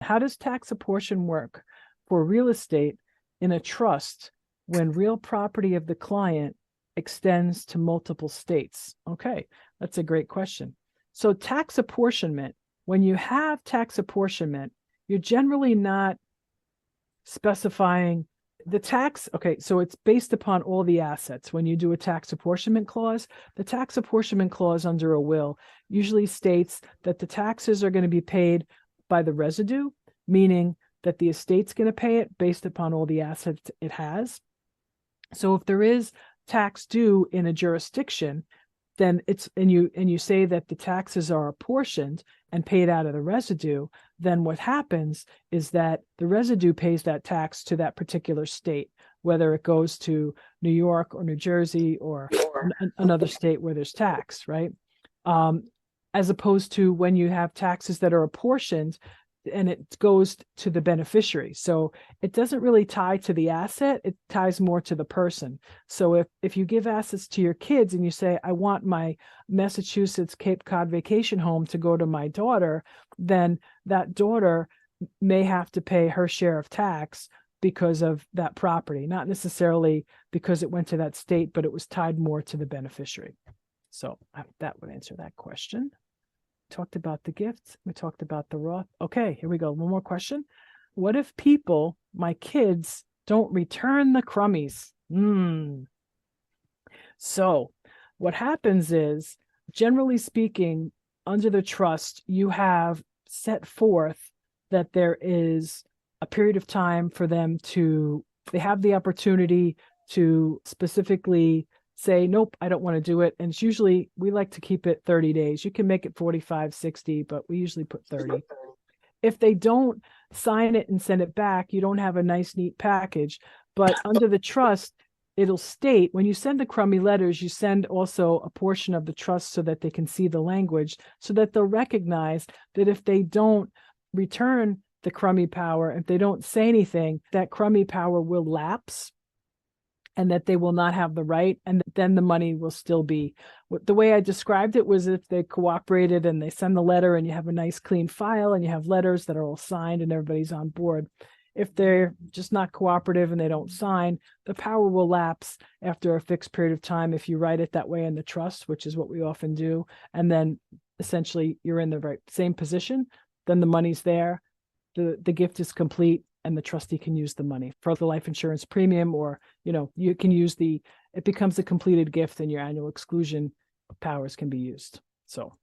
How does tax apportion work for real estate in a trust when real property of the client extends to multiple states? Okay, that's a great question. So tax apportionment, when you have tax apportionment, you're generally not specifying the tax. Okay, so it's based upon all the assets. When you do a tax apportionment clause, the tax apportionment clause under a will usually states that the taxes are going to be paid by the residue, meaning that the estate's going to pay it based upon all the assets it has. So if there is tax due in a jurisdiction, then it's and you say that the taxes are apportioned and paid out of the residue, then what happens is that the residue pays that tax to that particular state, whether it goes to New York or New Jersey or another state where there's tax, right? As opposed to when you have taxes that are apportioned and it goes to the beneficiary. So it doesn't really tie to the asset, it ties more to the person. So if you give assets to your kids and you say, I want my Massachusetts Cape Cod vacation home to go to my daughter, then that daughter may have to pay her share of tax because of that property, not necessarily because it went to that state, but it was tied more to the beneficiary. So that would answer that question. Talked about the gifts. We talked about the Roth. Okay, here we go. One more question. What if people, my kids, don't return the crummies? So what happens is, generally speaking, under the trust, you have set forth that there is a period of time for them to, they have the opportunity to specifically say, nope, I don't want to do it. And it's usually, we like to keep it 30 days. You can make it 45, 60, but we usually put 30. If they don't sign it and send it back, you don't have a nice, neat package. But under the trust, it'll state, when you send the crummy letters, you send also a portion of the trust so that they can see the language, so that they'll recognize that if they don't return the crummy power, if they don't say anything, that crummy power will lapse, and that they will not have the right, and then the money will still be. The way I described it was if they cooperated and they send the letter and you have a nice clean file and you have letters that are all signed and everybody's on board. If they're just not cooperative and they don't sign, the power will lapse after a fixed period of time if you write it that way in the trust, which is what we often do. And then essentially you're in the same position, then the money's there, the gift is complete, and the trustee can use the money for the life insurance premium, or, you can use it becomes a completed gift and your annual exclusion powers can be used. So